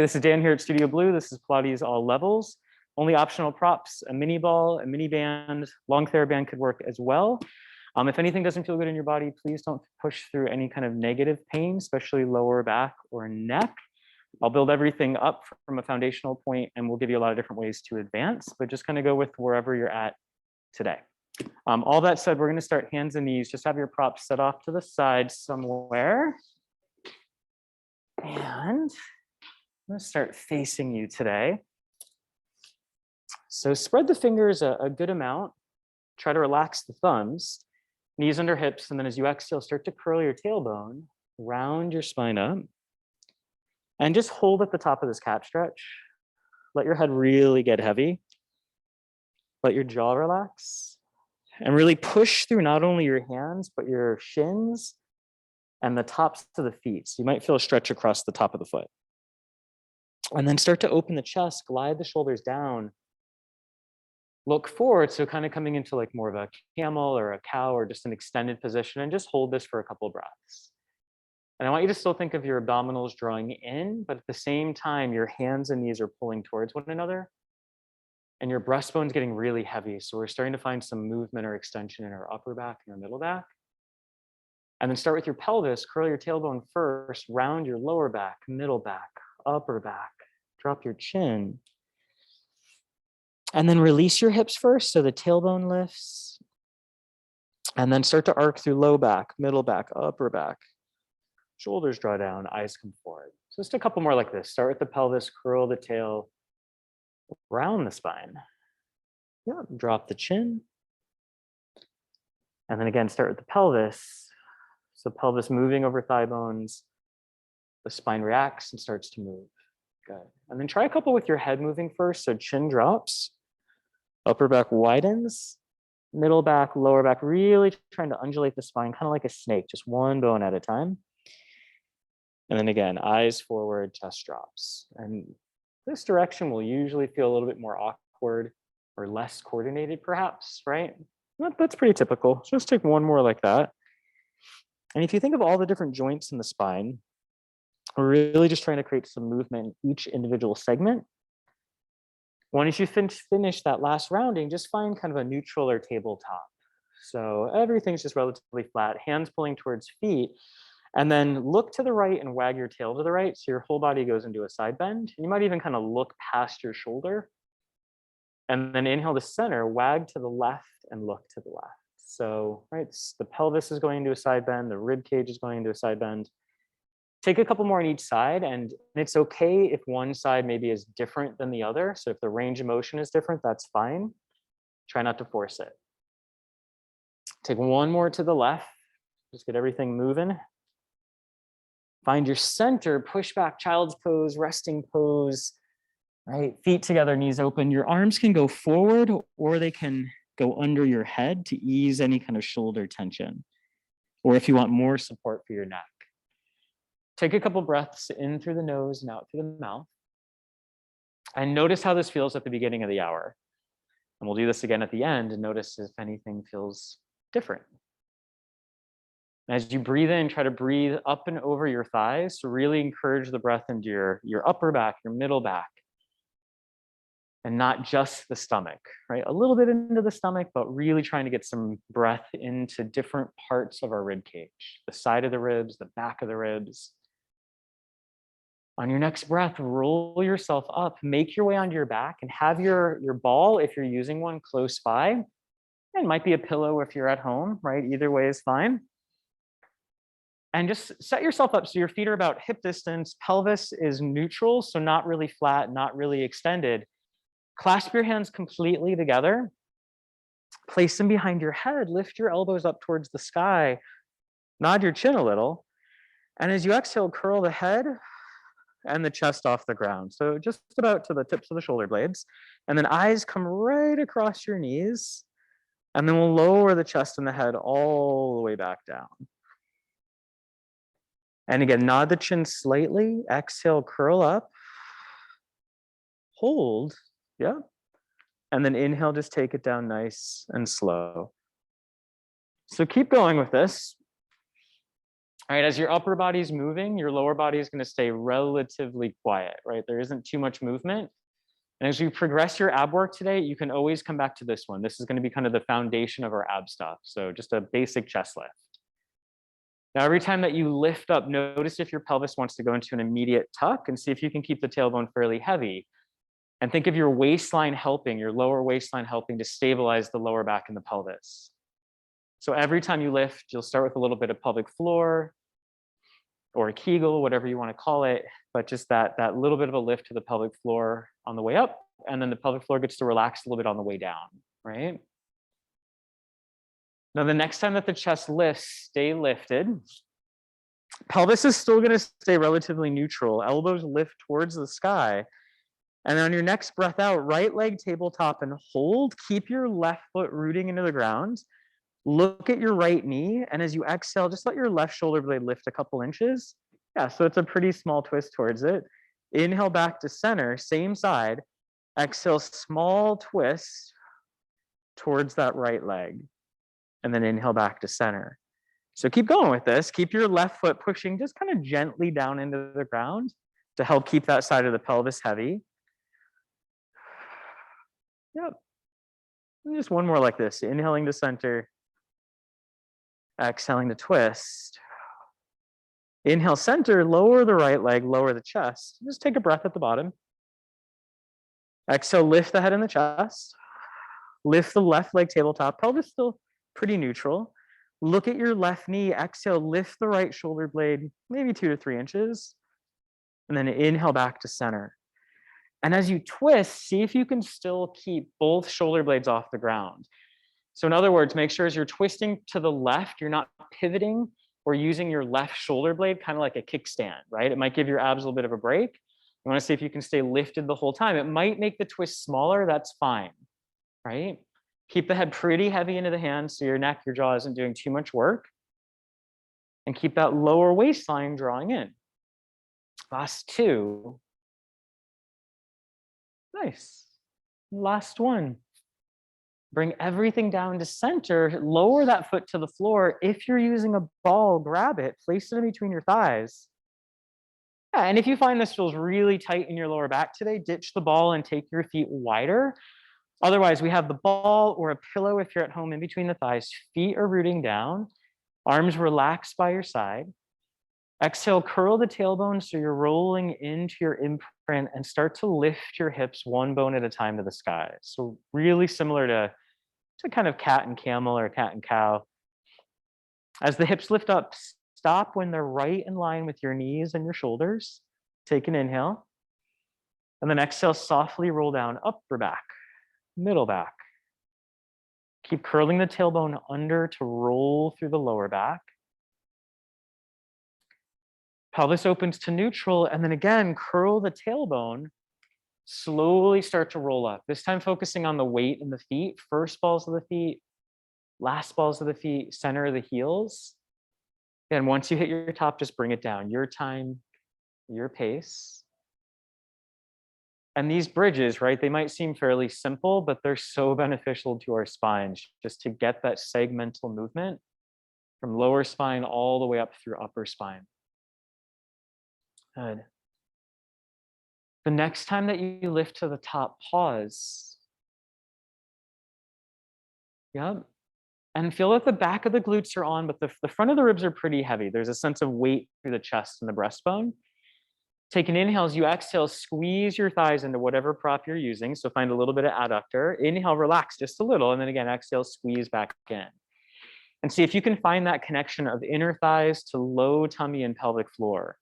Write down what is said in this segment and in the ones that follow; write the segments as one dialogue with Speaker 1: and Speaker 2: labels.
Speaker 1: This is Dan here at Studio Blue. This is Pilates All Levels. Only optional props, a mini ball, a mini band, long TheraBand could work as well. If anything doesn't feel good in your body, please don't push through any kind of negative pain, especially lower back or neck. I'll build everything up from a foundational point and we'll give you a lot of different ways to advance, but just kind of go with wherever you're at today. All that said, we're going to start hands and knees. Just have your props set off to the side somewhere. And I'm going to start facing you today. So spread the fingers a good amount. Try to relax the thumbs, knees under hips, and then as you exhale, start to curl your tailbone, round your spine up, and just hold at the top of this cat stretch. Let your head really get heavy. Let your jaw relax, and really push through not only your hands, but your shins and the tops of the feet. So you might feel a stretch across the top of the foot. And then start to open the chest, glide the shoulders down. Look forward, so kind of coming into like more of a camel or a cow or just an extended position, and just hold this for a couple of breaths. And I want you to still think of your abdominals drawing in, but at the same time, your hands and knees are pulling towards one another and your breastbone's getting really heavy. So we're starting to find some movement or extension in our upper back and our middle back. And then start with your pelvis, curl your tailbone first, round your lower back, middle back, upper back, drop your chin. And then release your hips first, so the tailbone lifts. And then start to arc through low back, middle back, upper back. Shoulders draw down, eyes come forward. So just a couple more like this. Start with the pelvis, curl the tail, round the spine. Yeah, drop the chin. And then again, start with the pelvis. So pelvis moving over thigh bones. The spine reacts and starts to move. Good. And then try a couple with your head moving first. So chin drops, upper back widens, middle back, lower back, really trying to undulate the spine, kind of like a snake, just one bone at a time. And then again, eyes forward, chest drops. And this direction will usually feel a little bit more awkward or less coordinated perhaps, right? That's pretty typical. So let's take one more like that. And if you think of all the different joints in the spine, we're really just trying to create some movement in each individual segment. Once you finish that last rounding, just find kind of a neutral or tabletop. So everything's just relatively flat, hands pulling towards feet, and then look to the right and wag your tail to the right. So your whole body goes into a side bend. And you might even kind of look past your shoulder. And then inhale to center, wag to the left and look to the left. So right, the pelvis is going into a side bend, the rib cage is going into a side bend. Take a couple more on each side, and it's okay if one side maybe is different than the other. So if the range of motion is different, that's fine. Try not to force it. Take one more to the left. Just get everything moving. Find your center, push back, child's pose, resting pose, right? Feet together, knees open. Your arms can go forward or they can go under your head to ease any kind of shoulder tension. Or if you want more support for your neck. Take a couple breaths in through the nose and out through the mouth. And notice how this feels at the beginning of the hour. And we'll do this again at the end and notice if anything feels different. As you breathe in, try to breathe up and over your thighs. So really encourage the breath into your upper back, your middle back. And not just the stomach, right? A little bit into the stomach, but really trying to get some breath into different parts of our rib cage. The side of the ribs, the back of the ribs. On your next breath, roll yourself up, make your way onto your back and have your ball, if you're using one, close by. It might be a pillow if you're at home, right? Either way is fine. And just set yourself up so your feet are about hip distance, pelvis is neutral, so not really flat, not really extended. Clasp your hands completely together. Place them behind your head, lift your elbows up towards the sky, nod your chin a little. And as you exhale, curl the head and the chest off the ground. So just about to the tips of the shoulder blades. And then eyes come right across your knees. And then we'll lower the chest and the head all the way back down. And again, nod the chin slightly. Exhale, curl up. Hold. Yeah. And then inhale, just take it down nice and slow. So keep going with this. All right, as your upper body's moving, your lower body is going to stay relatively quiet, right? There isn't too much movement. And as you progress your ab work today, you can always come back to this one. This is going to be kind of the foundation of our ab stuff. So just a basic chest lift. Now, every time that you lift up, notice if your pelvis wants to go into an immediate tuck and see if you can keep the tailbone fairly heavy. And think of your waistline helping, your lower waistline helping to stabilize the lower back and the pelvis. So every time you lift, you'll start with a little bit of pelvic floor or a Kegel, whatever you want to call it, but just that little bit of a lift to the pelvic floor on the way up, and then the pelvic floor gets to relax a little bit on the way down, right? Now, the next time that the chest lifts, stay lifted. Pelvis is still going to stay relatively neutral. Elbows lift towards the sky. And then on your next breath out, right leg tabletop and hold. Keep your left foot rooting into the ground. Look at your right knee. And as you exhale, just let your left shoulder blade lift a couple inches. Yeah, so it's a pretty small twist towards it. Inhale back to center, same side. Exhale, small twist towards that right leg. And then inhale back to center. So keep going with this. Keep your left foot pushing just kind of gently down into the ground to help keep that side of the pelvis heavy. Yep. And just one more like this. Inhaling to center. Exhaling to twist. Inhale, center, lower the right leg, lower the chest. Just take a breath at the bottom. Exhale, lift the head and the chest. Lift the left leg tabletop. Pelvis still pretty neutral. Look at your left knee. Exhale, lift the right shoulder blade, maybe 2 to 3 inches. And then inhale back to center. And as you twist, see if you can still keep both shoulder blades off the ground. So in other words, make sure as you're twisting to the left, you're not pivoting or using your left shoulder blade kind of like a kickstand, right? It might give your abs a little bit of a break. You want to see if you can stay lifted the whole time. It might make the twist smaller, that's fine, right? Keep the head pretty heavy into the hands so your neck, your jaw isn't doing too much work. And keep that lower waistline drawing in. Last 2. Nice. Last 1. Bring everything down to center. Lower that foot to the floor. If you're using a ball, grab it. Place it in between your thighs. Yeah, and if you find this feels really tight in your lower back today, ditch the ball and take your feet wider. Otherwise, we have the ball or a pillow if you're at home in between the thighs. Feet are rooting down. Arms relaxed by your side. Exhale, curl the tailbone so you're rolling into your imprint and start to lift your hips one bone at a time to the sky. So really similar to kind of cat and camel or cat and cow. As the hips lift up, stop when they're right in line with your knees and your shoulders. Take an inhale. And then exhale, softly roll down, upper back, middle back. Keep curling the tailbone under to roll through the lower back. Pelvis opens to neutral, and then again, curl the tailbone. Slowly start to roll up. This time focusing on the weight in the feet, first balls of the feet, last balls of the feet, center of the heels. And once you hit your top, just bring it down. Your time, your pace. And these bridges, right, they might seem fairly simple, but they're so beneficial to our spines just to get that segmental movement from lower spine all the way up through upper spine. Good. The next time that you lift to the top, pause. Yep. And feel that the back of the glutes are on, but the front of the ribs are pretty heavy. There's a sense of weight through the chest and the breastbone. Take an inhale. As you exhale, squeeze your thighs into whatever prop you're using. So find a little bit of adductor. Inhale, relax just a little. And then again, exhale, squeeze back in. And see if you can find that connection of inner thighs to low tummy and pelvic floor.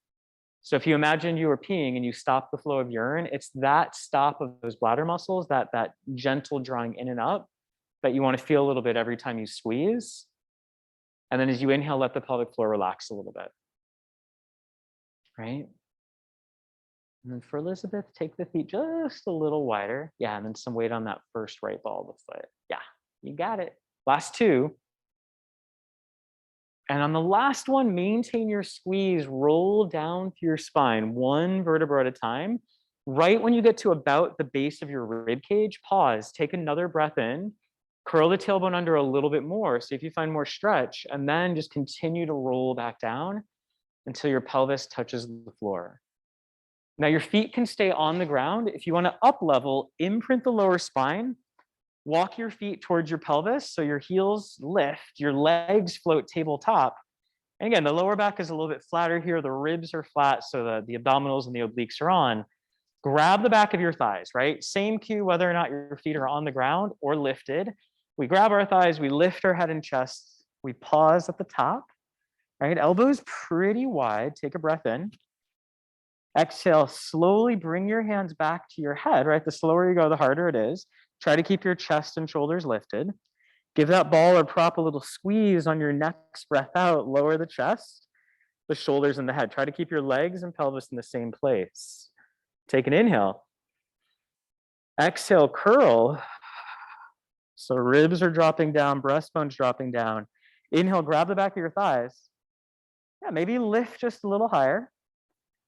Speaker 1: So if you imagine you were peeing and you stop the flow of urine, it's that stop of those bladder muscles, that gentle drawing in and up that you want to feel a little bit every time you squeeze. And then as you inhale, let the pelvic floor relax a little bit. Right? And then for Elizabeth, take the feet just a little wider. Yeah, and then some weight on that first right ball of the foot. Yeah, you got it. Last 2. And on the last one, maintain your squeeze, roll down through your spine, one vertebra at a time. Right when you get to about the base of your rib cage, pause, take another breath in, curl the tailbone under a little bit more. See if you find more stretch, and then just continue to roll back down. until your pelvis touches the floor. Now your feet can stay on the ground. If you want to up level, imprint the lower spine, walk your feet towards your pelvis so your heels lift, your legs float tabletop. And again, the lower back is a little bit flatter here. The ribs are flat, so the abdominals and the obliques are on. Grab the back of your thighs, right? Same cue whether or not your feet are on the ground or lifted. We grab our thighs, we lift our head and chest, we pause at the top, right? Elbows pretty wide, take a breath in. Exhale, slowly bring your hands back to your head, right? The slower you go, the harder it is. Try to keep your chest and shoulders lifted. Give that ball or prop a little squeeze on your next breath out. Lower the chest, the shoulders, and the head. Try to keep your legs and pelvis in the same place. Take an inhale. Exhale, curl. So ribs are dropping down, breastbone's dropping down. Inhale, grab the back of your thighs. Yeah, maybe lift just a little higher.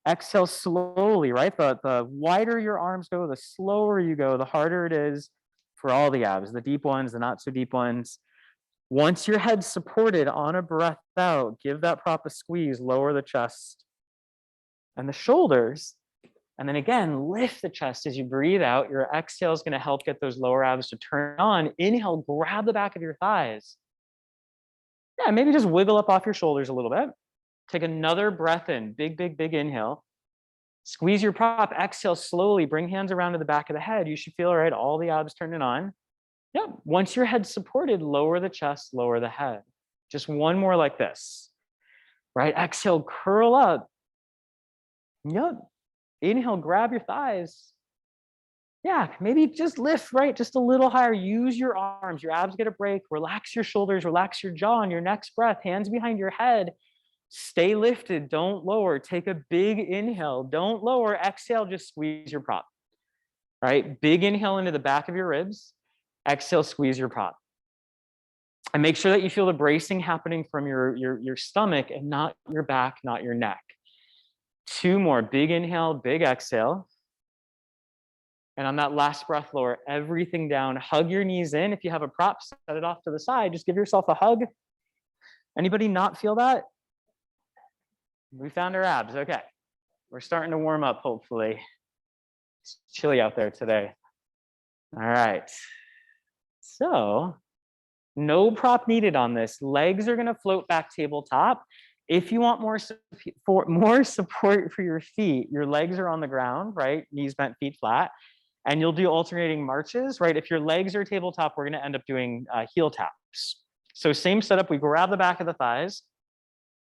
Speaker 1: Exhale slowly, right? The wider your arms go, the slower you go, the harder it is for all the abs, the deep ones, the not so deep ones. Once your head's supported on a breath out, give that prop a squeeze, lower the chest and the shoulders. And then again, lift the chest as you breathe out. Your exhale is going to help get those lower abs to turn on. Inhale, grab the back of your thighs. Yeah, maybe just wiggle up off your shoulders a little bit. Take another breath in, big, big, big inhale. Squeeze your prop, exhale slowly, bring hands around to the back of the head. You should feel, right, all the abs turning on. Yep, once your head's supported, lower the chest, lower the head. Just one more like this, right? Exhale, curl up. Yep, inhale, grab your thighs. Yeah, maybe just lift, right, just a little higher. Use your arms, your abs get a break. Relax your shoulders, relax your jaw on your next breath, hands behind your head. Stay lifted, don't lower. Take a big inhale, don't lower. Exhale, just squeeze your prop. All right, big inhale into the back of your ribs. Exhale, squeeze your prop. And make sure that you feel the bracing happening from your stomach and not your back, not your neck. Two more, big inhale, big exhale. And on that last breath, lower everything down. Hug your knees in. If you have a prop, set it off to the side. Just give yourself a hug. Anybody not feel that? We found our abs. Okay. We're starting to warm up, hopefully. It's chilly out there today. All right. So, no prop needed on this. Legs are going to float back tabletop. If you want more support for your feet, your legs are on the ground, right? Knees bent, feet flat. And you'll do alternating marches, right? If your legs are tabletop, we're going to end up doing heel taps. So same setup. We grab the back of the thighs.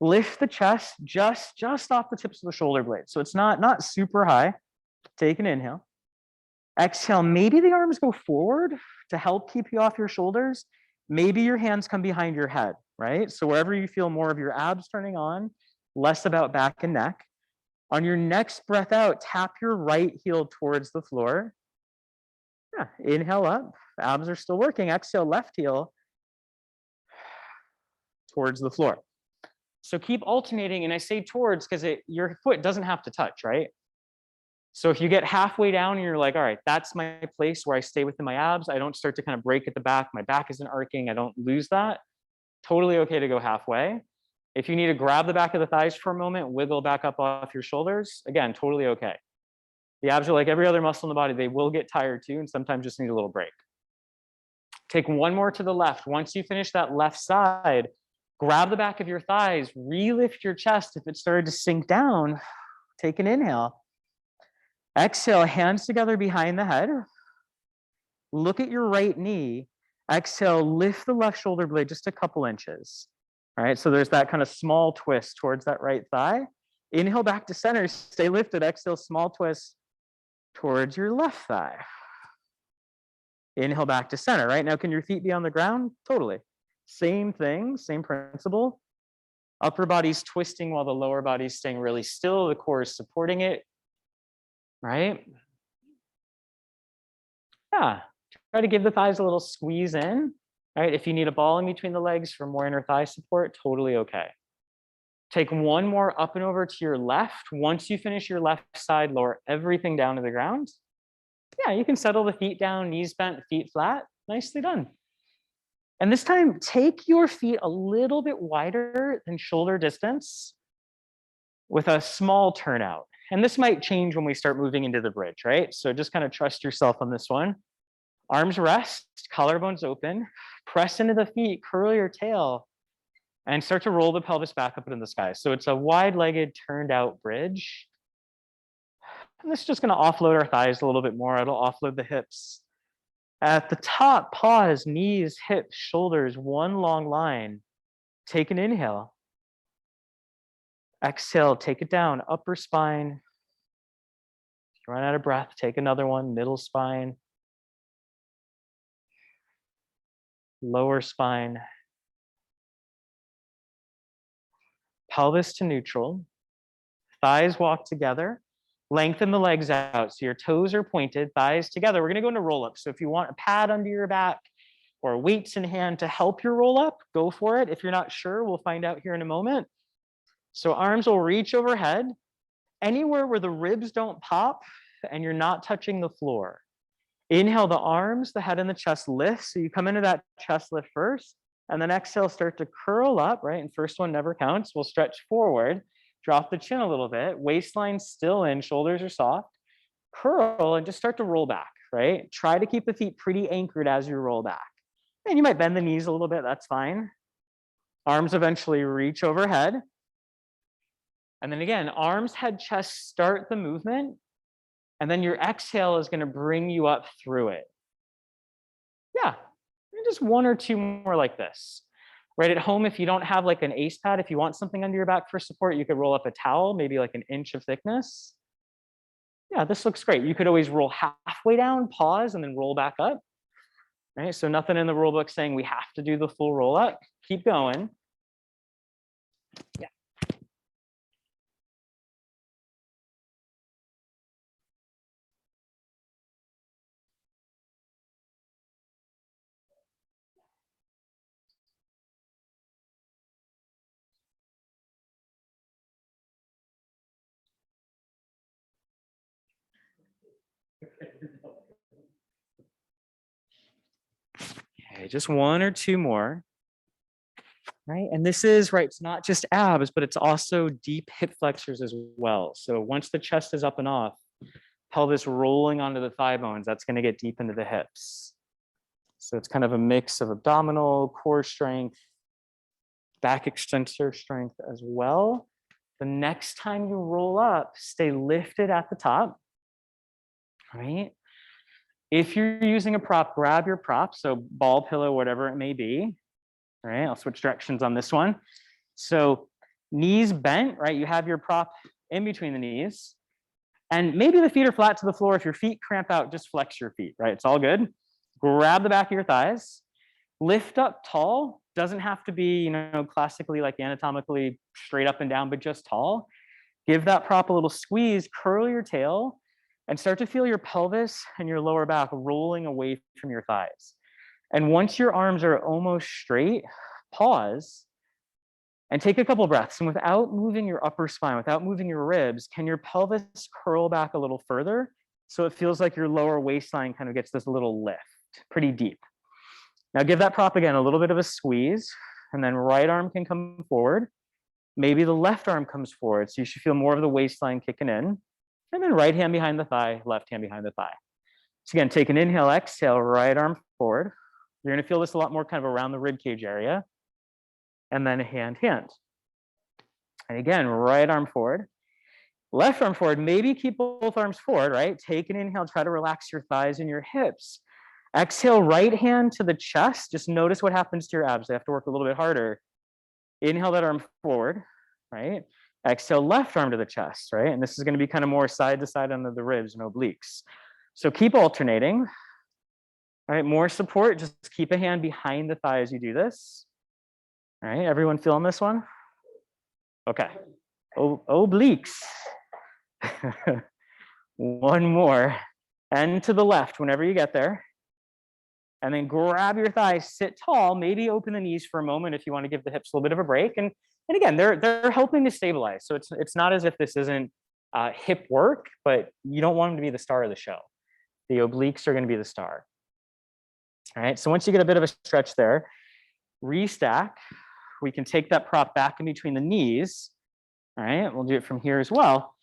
Speaker 1: Lift the chest just off the tips of the shoulder blades. So it's not super high. Take an inhale. Exhale, maybe the arms go forward to help keep you off your shoulders. Maybe your hands come behind your head, right? So wherever you feel more of your abs turning on, less about back and neck. On your next breath out, tap your right heel towards the floor. Yeah, inhale up. Abs are still working. Exhale, left heel towards the floor. So keep alternating, and I say towards because your foot doesn't have to touch, right? So if you get halfway down and you're like, all right, that's my place where I stay within my abs, I don't start to kind of break at the back, my back isn't arcing, I don't lose that, totally okay to go halfway. If you need to grab the back of the thighs for a moment, wiggle back up off your shoulders, again, totally okay. The abs are like every other muscle in the body, they will get tired too, and sometimes just need a little break. Take one more to the left. Once you finish that left side, grab the back of your thighs, relift your chest. If it started to sink down, take an inhale. Exhale, hands together behind the head. Look at your right knee. Exhale, lift the left shoulder blade just a couple inches. All right, so there's that kind of small twist towards that right thigh. Inhale back to center, stay lifted. Exhale, small twist towards your left thigh. Inhale back to center, right? Now, can your feet be on the ground? Totally. Same thing, same principle. Upper body's twisting while the lower body's staying really still. The core is supporting it, right? Yeah, try to give the thighs a little squeeze in, right? If you need a ball in between the legs for more inner thigh support, totally okay. Take one more up and over to your left. Once you finish your left side, lower everything down to the ground. Yeah, you can settle the feet down, knees bent, feet flat. Nicely done. And this time, take your feet a little bit wider than shoulder distance. with a small turnout. And this might change when we start moving into the bridge, right? So just kind of trust yourself on this one. Arms rest, collarbones open, press into the feet, curl your tail, and start to roll the pelvis back up into the sky. So it's a wide-legged, turned out bridge. And this is just gonna offload our thighs a little bit more. It'll offload the hips. At the top, pause, knees, hips, shoulders, one long line. Take an inhale. Exhale, take it down, upper spine. If you run out of breath, take another one, middle spine. Lower spine. Pelvis to neutral. Thighs walk together. Lengthen the legs out so your toes are pointed, thighs together. We're gonna go into roll-up. So if you want a pad under your back or weights in hand to help your roll-up, go for it. If you're not sure, we'll find out here in a moment. So arms will reach overhead, anywhere where the ribs don't pop and you're not touching the floor. Inhale the arms, the head and the chest lift. So you come into that chest lift first, and then exhale, start to curl up, right? And first one never counts. We'll stretch forward. Drop the chin a little bit, waistline still in, shoulders are soft. Curl and just start to roll back, right? Try to keep the feet pretty anchored as you roll back. And you might bend the knees a little bit, that's fine. Arms eventually reach overhead. And then again, arms, head, chest, start the movement. And then your exhale is gonna bring you up through it. Yeah, and just one or two more like this. Right at home, if you don't have like an ace pad, if you want something under your back for support, you could roll up a towel, maybe like an inch of thickness. Yeah, this looks great. You could always roll halfway down, pause, and then roll back up. Right, so nothing in the rule book saying we have to do the full roll up. Keep going. Yeah. Okay, just one or two more. Right, and this is right, it's not just abs, but it's also deep hip flexors as well. So once the chest is up and off, pelvis rolling onto the thigh bones, that's going to get deep into the hips. So it's kind of a mix of abdominal, core strength, back extensor strength as well. The next time you roll up, stay lifted at the top, right? If you're using a prop, grab your prop, so ball, pillow, whatever it may be. All right, I'll switch directions on this one. So knees bent, right? You have your prop in between the knees. And maybe the feet are flat to the floor. If your feet cramp out, just flex your feet, right? It's all good. Grab the back of your thighs. Lift up tall. Doesn't have to be, classically like anatomically straight up and down, but just tall. Give that prop a little squeeze, curl your tail, and start to feel your pelvis and your lower back rolling away from your thighs. And once your arms are almost straight, pause and take a couple breaths. And without moving your upper spine, without moving your ribs, can your pelvis curl back a little further so it feels like your lower waistline kind of gets this little lift, pretty deep. Now give that prop again a little bit of a squeeze, and then right arm can come forward. Maybe the left arm comes forward, so you should feel more of the waistline kicking in. And then right hand behind the thigh, left hand behind the thigh. So again, take an inhale, exhale, right arm forward. You're gonna feel this a lot more kind of around the rib cage area. And then hand. And again, right arm forward. Left arm forward, maybe keep both arms forward, right? Take an inhale, try to relax your thighs and your hips. Exhale, right hand to the chest. Just notice what happens to your abs. They have to work a little bit harder. Inhale that arm forward, right? Exhale, left arm to the chest, right? And this is gonna be kind of more side to side under the ribs and obliques. So keep alternating. All right, more support, just keep a hand behind the thigh as you do this. All right, everyone feeling this one? Okay, obliques. One more, and to the left whenever you get there. And then grab your thighs, sit tall, maybe open the knees for a moment if you want to give the hips a little bit of a break. And again, they're helping to stabilize. So it's not as if this isn't hip work, but you don't want them to be the star of the show. The obliques are going to be the star. All right, so once you get a bit of a stretch there, restack. We can take that prop back in between the knees. All right, we'll do it from here as well.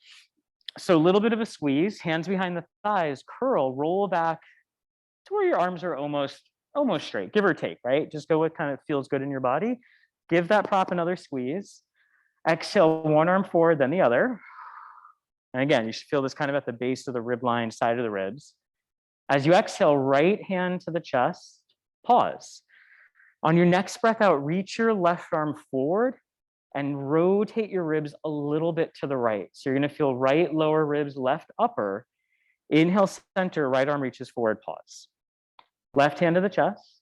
Speaker 1: So a little bit of a squeeze, hands behind the thighs, curl, roll back to where your arms are almost straight, give or take, right? Just go what kind of feels good in your body. Give that prop another squeeze. Exhale, one arm forward, then the other. And again, you should feel this kind of at the base of the rib line, side of the ribs. As you exhale, right hand to the chest, pause. On your next breath out, reach your left arm forward and rotate your ribs a little bit to the right. So you're gonna feel right lower ribs, left upper. Inhale, center, right arm reaches forward, pause. Left hand to the chest.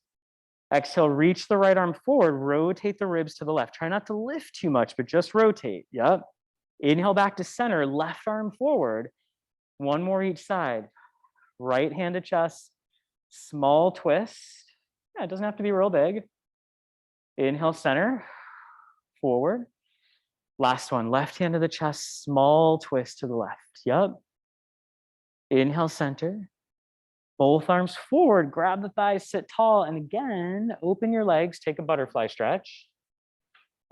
Speaker 1: Exhale, reach the right arm forward, rotate the ribs to the left. Try not to lift too much, but just rotate, yep. Inhale back to center, left arm forward. One more each side. Right hand to chest, small twist. Yeah, it doesn't have to be real big. Inhale, center, forward. Last one, left hand to the chest, small twist to the left. Yep. Inhale, center. Both arms forward, grab the thighs, sit tall, and again, open your legs, take a butterfly stretch.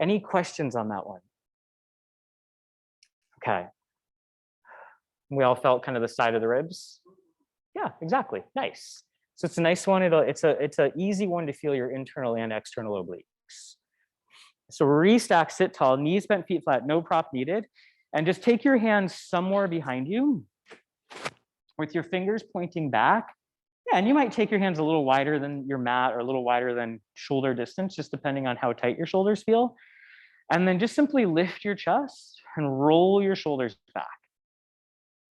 Speaker 1: Any questions on that one? Okay. We all felt kind of the side of the ribs? Yeah, exactly. Nice. So it's a nice one. It's an easy one to feel your internal and external obliques. So restack, sit tall, knees bent, feet flat, no prop needed. And just take your hands somewhere behind you with your fingers pointing back. Yeah, and you might take your hands a little wider than your mat or a little wider than shoulder distance, just depending on how tight your shoulders feel. And then just simply lift your chest and roll your shoulders back.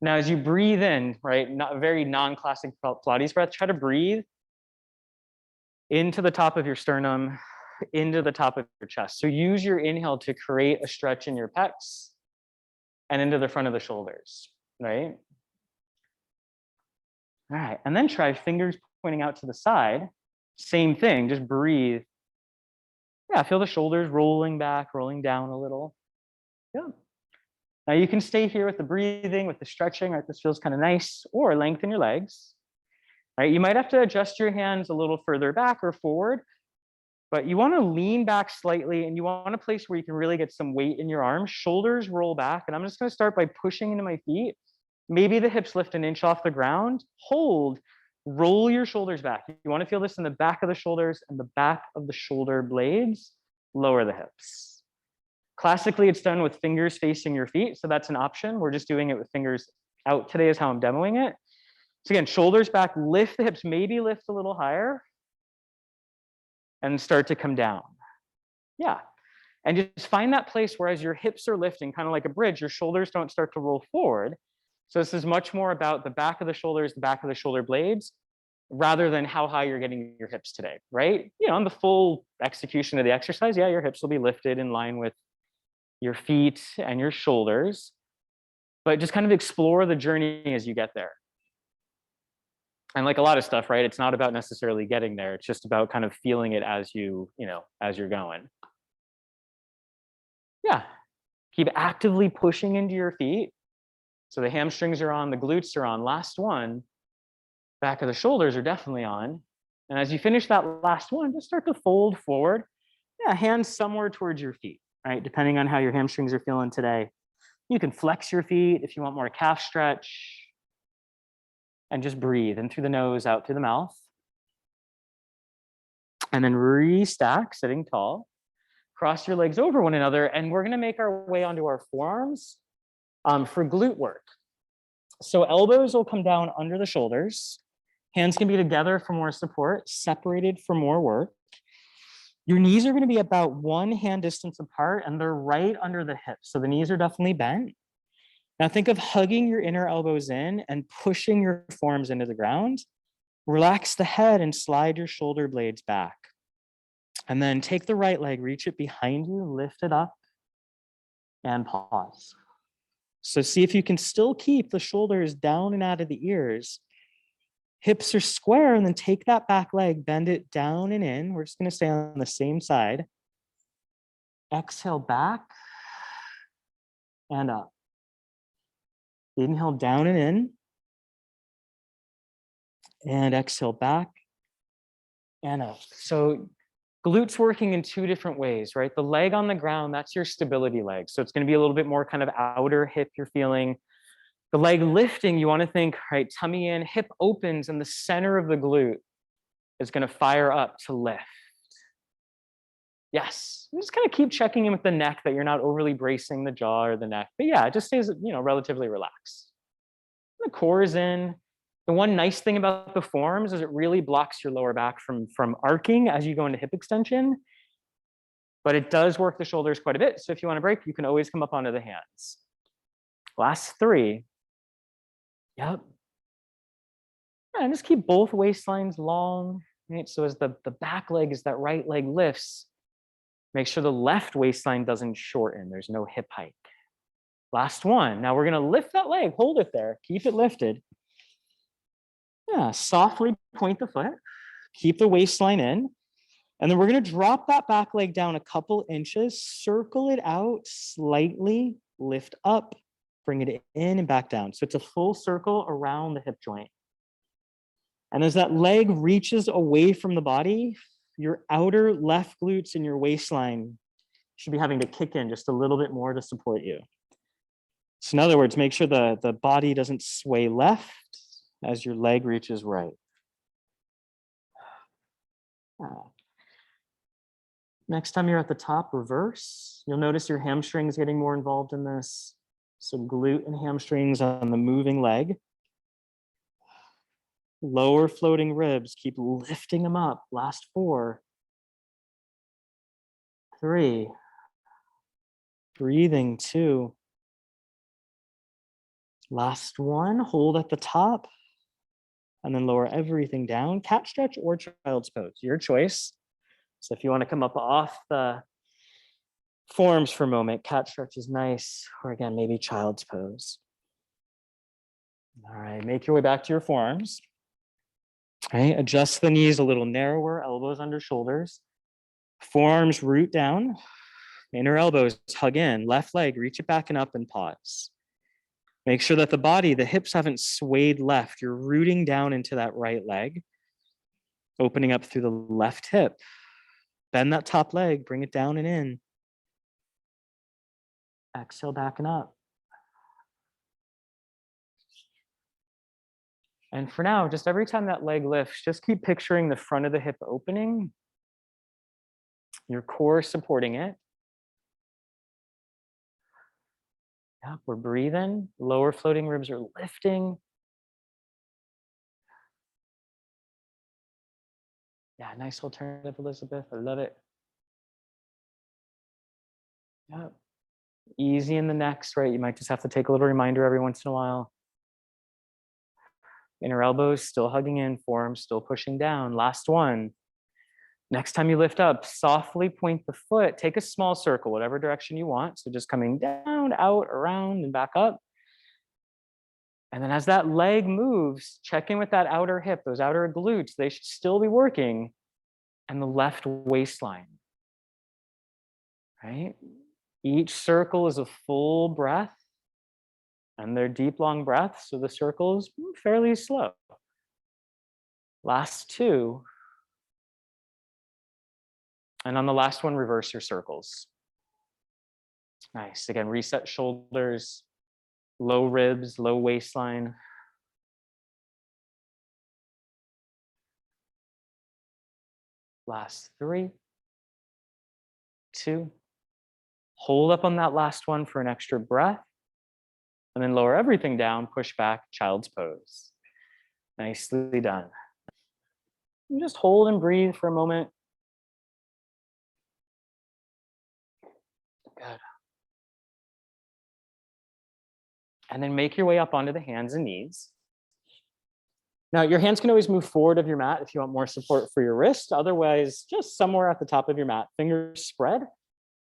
Speaker 1: Now, as you breathe in, right, not very non-classic Pilates breath, try to breathe into the top of your sternum, into the top of your chest. So use your inhale to create a stretch in your pecs and into the front of the shoulders, right? All right, and then try fingers pointing out to the side. Same thing, just breathe. Yeah, feel the shoulders rolling back, rolling down a little. Yeah. Now you can stay here with the breathing, with the stretching, right? This feels kind of nice, or lengthen your legs. Right? You might have to adjust your hands a little further back or forward, but you want to lean back slightly and you want a place where you can really get some weight in your arms. Shoulders roll back, and I'm just going to start by pushing into my feet. Maybe the hips lift an inch off the ground. Hold, roll your shoulders back. You want to feel this in the back of the shoulders and the back of the shoulder blades. Lower the hips. Classically, it's done with fingers facing your feet, so that's an option. We're just doing it with fingers out today is how I'm demoing it. So again, shoulders back, lift the hips, maybe lift a little higher, and start to come down. Yeah, and just find that place where as your hips are lifting, kind of like a bridge, your shoulders don't start to roll forward. So this is much more about the back of the shoulders, the back of the shoulder blades, rather than how high you're getting your hips today, right? You know, on the full execution of the exercise, yeah, your hips will be lifted in line with your feet and your shoulders, but just kind of explore the journey as you get there. And like a lot of stuff, right? It's not about necessarily getting there. It's just about kind of feeling it as as you're going. Yeah. Keep actively pushing into your feet. So the hamstrings are on, the glutes are on. Last one, back of the shoulders are definitely on. And as you finish that last one, just start to fold forward. Yeah, hands somewhere towards your feet, right? Depending on how your hamstrings are feeling today. You can flex your feet if you want more calf stretch. And just breathe in through the nose, out through the mouth. And then restack, sitting tall. Cross your legs over one another, and we're gonna make our way onto our forearms for glute work. So elbows will come down under the shoulders. Hands can be together for more support, separated for more work. Your knees are gonna be about one hand distance apart, and they're right under the hips. So the knees are definitely bent. Now think of hugging your inner elbows in and pushing your forearms into the ground. Relax the head and slide your shoulder blades back. And then take the right leg, reach it behind you, lift it up, and pause. So see if you can still keep the shoulders down and out of the ears. Hips are square, and then take that back leg, bend it down and in. We're just gonna stay on the same side. Exhale back and up. Inhale down and in. And exhale back and up. So Glutes working in two different ways, right? The leg on the ground, that's your stability leg. So it's going to be a little bit more kind of outer hip you're feeling. The leg lifting, you want to think, right, tummy in, hip opens, and the center of the glute is going to fire up to lift. Yes, just kind of keep checking in with the neck that you're not overly bracing the jaw or the neck. But yeah, it just stays, relatively relaxed. The core is in. The one nice thing about the forearms is it really blocks your lower back from arcing as you go into hip extension. But it does work the shoulders quite a bit. So if you want to break, you can always come up onto the hands. Last 3. Yep. And just keep both waistlines long. Right? So as the back leg, as that right leg lifts, make sure the left waistline doesn't shorten. There's no hip hike. Last one. Now we're going to lift that leg. Hold it there. Keep it lifted. Yeah, softly point the foot. Keep the waistline in. And then we're going to drop that back leg down a couple inches. Circle it out slightly. Lift up. Bring it in and back down. So it's a full circle around the hip joint. And as that leg reaches away from the body, your outer left glutes and your waistline should be having to kick in just a little bit more to support you. So in other words, make sure the body doesn't sway left as your leg reaches right. Next time you're at the top, reverse. You'll notice your hamstrings getting more involved in this. So glute and hamstrings on the moving leg. Lower floating ribs, keep lifting them up. Last 4, 3, breathing 2. Last 1, hold at the top, and then lower everything down. Cat stretch or child's pose, your choice. So if you want to come up off the forearms for a moment, cat stretch is nice, or again, maybe child's pose. All right, make your way back to your forearms. All right, adjust the knees a little narrower, elbows under shoulders. Forearms root down, inner elbows hug in, left leg, reach it back and up and pause. Make sure that the body, the hips haven't swayed left. You're rooting down into that right leg, opening up through the left hip. Bend that top leg, bring it down and in. Exhale back and up. And for now, just every time that leg lifts, just keep picturing the front of the hip opening, your core supporting it. Yeah, we're breathing. Lower floating ribs are lifting. Yeah, nice alternative, Elizabeth. I love it. Yeah. Easy in the next, right? You might just have to take a little reminder every once in a while. Inner elbows still hugging in, forearms still pushing down. Last one. Next time you lift up, softly point the foot. Take a small circle, whatever direction you want. So just coming down, out, around, and back up. And then as that leg moves, check in with that outer hip, those outer glutes. They should still be working. And the left waistline. Right? Each circle is a full breath. And they're deep, long breaths. So the circle is fairly slow. Last 2. And on the last one, reverse your circles. Nice. Again, reset shoulders, low ribs, low waistline. Last 3, 2. Hold up on that last one for an extra breath. And then lower everything down, push back, child's pose. Nicely done. And just hold and breathe for a moment. Good. And then make your way up onto the hands and knees. Now, your hands can always move forward of your mat if you want more support for your wrist. Otherwise, just somewhere at the top of your mat, fingers spread.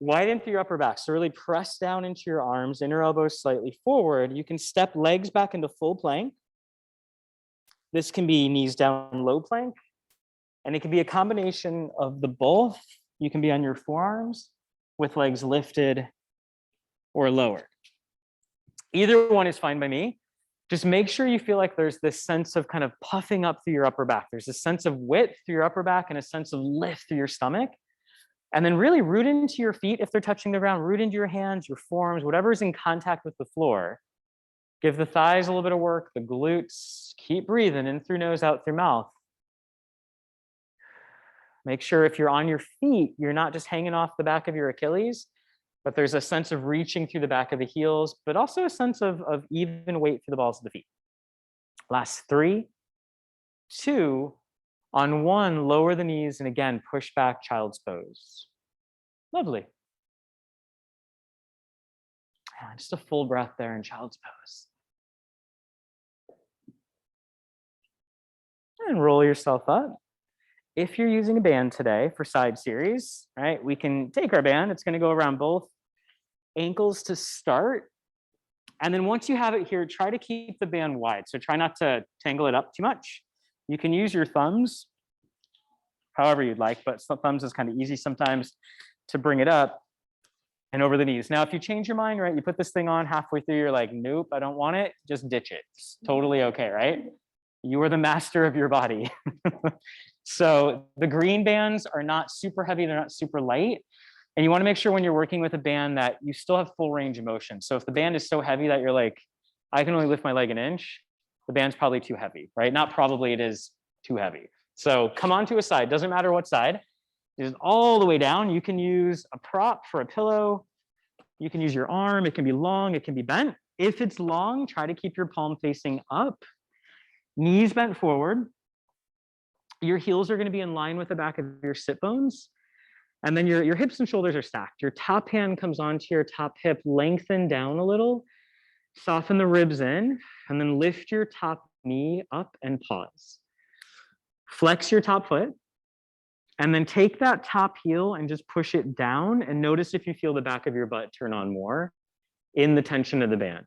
Speaker 1: Widen through your upper back. So really press down into your arms, inner elbows slightly forward. You can step legs back into full plank. This can be knees down, low plank. And it can be a combination of the both. You can be on your forearms with legs lifted or lowered. Either one is fine by me. Just make sure you feel like there's this sense of kind of puffing up through your upper back. There's a sense of width through your upper back and a sense of lift through your stomach. And then really root into your feet if they're touching the ground, root into your hands, your forearms, whatever's in contact with the floor. Give the thighs a little bit of work, the glutes. Keep breathing in through nose, out through mouth. Make sure if you're on your feet, you're not just hanging off the back of your Achilles, but there's a sense of reaching through the back of the heels, but also a sense of even weight through the balls of the feet. Last 3, 2, on 1, lower the knees, and again, push back, child's pose. Lovely. Just a full breath there in child's pose. And roll yourself up. If you're using a band today for side series, right, we can take our band. It's going to go around both ankles to start. And then once you have it here, try to keep the band wide. So try not to tangle it up too much. You can use your thumbs however you'd like, but thumbs is kind of easy sometimes to bring it up and over the knees. Now, if you change your mind, right, you put this thing on halfway through, you're like, nope, I don't want it, just ditch it. It's totally okay, right? You are the master of your body. So the green bands are not super heavy, they're not super light. And you want to make sure when you're working with a band that you still have full range of motion. So if the band is so heavy that you're like, I can only lift my leg an inch, the band's probably too heavy, right? Not probably, it is too heavy. So come onto a side, doesn't matter what side. It is all the way down. You can use a prop for a pillow. You can use your arm. It can be long, it can be bent. If it's long, try to keep your palm facing up. Knees bent forward. Your heels are going to be in line with the back of your sit bones. And then your hips and shoulders are stacked. Your top hand comes onto your top hip, lengthen down a little, soften the ribs in, and then lift your top knee up and pause. Flex your top foot, and then take that top heel and just push it down, and notice if you feel the back of your butt turn on more in the tension of the band.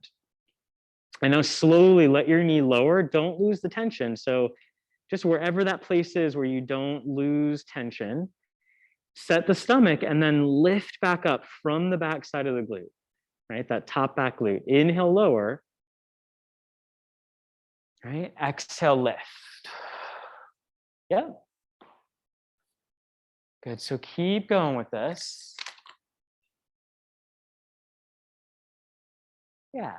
Speaker 1: And now slowly let your knee lower. Don't lose the tension. So just wherever that place is where you don't lose tension, set the stomach and then lift back up from the back side of the glute, right? That top back glute. Inhale, lower, right? Exhale, lift. Yeah. Good, so keep going with this. Yeah,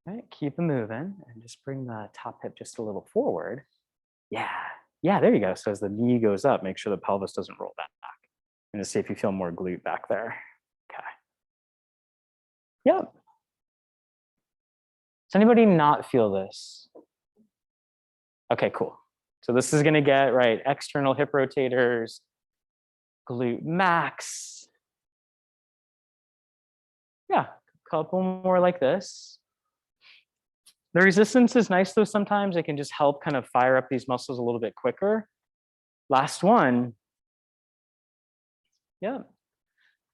Speaker 1: right, keep it moving and just bring the top hip just a little forward. Yeah, there you go. So as the knee goes up, make sure the pelvis doesn't roll back. And just see if you feel more glute back there. Okay. Yep. Does anybody not feel this? Okay, cool. So this is gonna get, right, external hip rotators, glute max. Yeah, a couple more like this. The resistance is nice though sometimes. It can just help kind of fire up these muscles a little bit quicker. Last one. Yeah.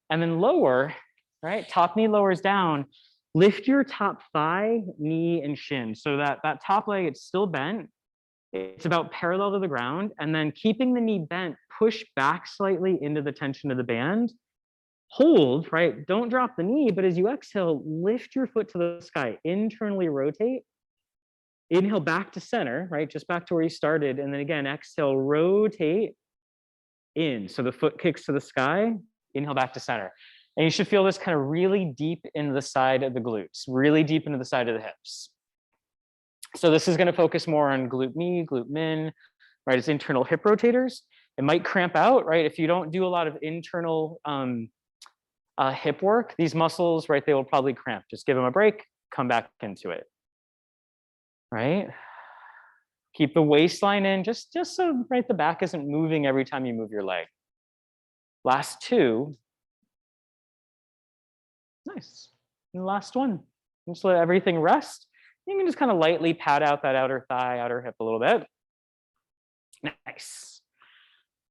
Speaker 1: And then lower, right? Top knee lowers down. Lift your top thigh, knee, and shin. So that top leg, it's still bent. It's about parallel to the ground. And then keeping the knee bent, push back slightly into the tension of the band. Hold, right? Don't drop the knee, but as you exhale, lift your foot to the sky, internally rotate. Inhale back to center, right? Just back to where you started. And then again, exhale, rotate in. So the foot kicks to the sky, inhale back to center. And you should feel this kind of really deep into the side of the glutes, really deep into the side of the hips. So this is going to focus more on glute me, glute min, right? It's internal hip rotators. It might cramp out, right? If you don't do a lot of internal hip work, these muscles, right, they will probably cramp. Just give them a break, come back into it, right? Keep the waistline in, just so, right, the back isn't moving every time you move your leg. Last two. Nice. And the last one. Just let everything rest. You can just kind of lightly pat out that outer thigh, outer hip a little bit. Nice.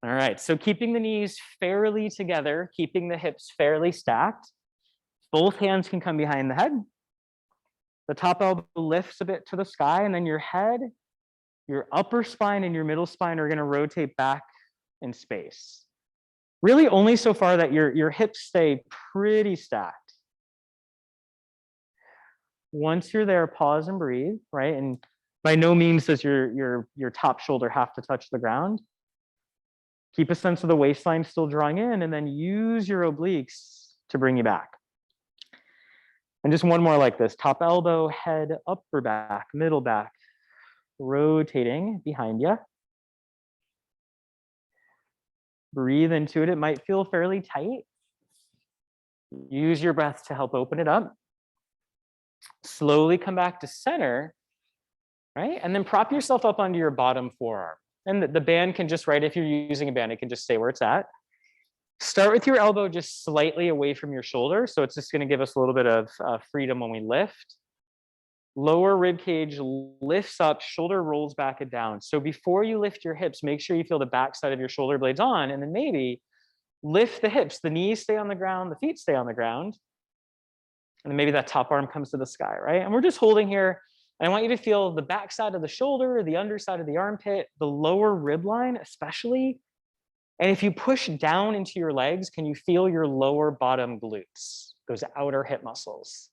Speaker 1: All right, so keeping the knees fairly together, keeping the hips fairly stacked. Both hands can come behind the head. The top elbow lifts a bit to the sky, and then your head, your upper spine, and your middle spine are going to rotate back in space. Really only so far that your hips stay pretty stacked. Once you're there, pause and breathe, right? And by no means does your top shoulder have to touch the ground. Keep a sense of the waistline still drawing in, and then use your obliques to bring you back. And just one more like this. Top elbow, head, upper back, middle back, rotating behind you. Breathe into it. It might feel fairly tight. Use your breath to help open it up. Slowly come back to center, right? And then prop yourself up onto your bottom forearm. And the band can just, right, if you're using a band, it can just stay where it's at. Start with your elbow just slightly away from your shoulder. So it's just going to give us a little bit of freedom when we lift. Lower rib cage lifts up, shoulder rolls back and down. So before you lift your hips, make sure you feel the back side of your shoulder blades on, and then maybe lift the hips. The knees stay on the ground, the feet stay on the ground. And then maybe that top arm comes to the sky, right? And we're just holding here. And I want you to feel the back side of the shoulder, the underside of the armpit, the lower rib line especially. And if you push down into your legs, can you feel your lower bottom glutes, those outer hip muscles?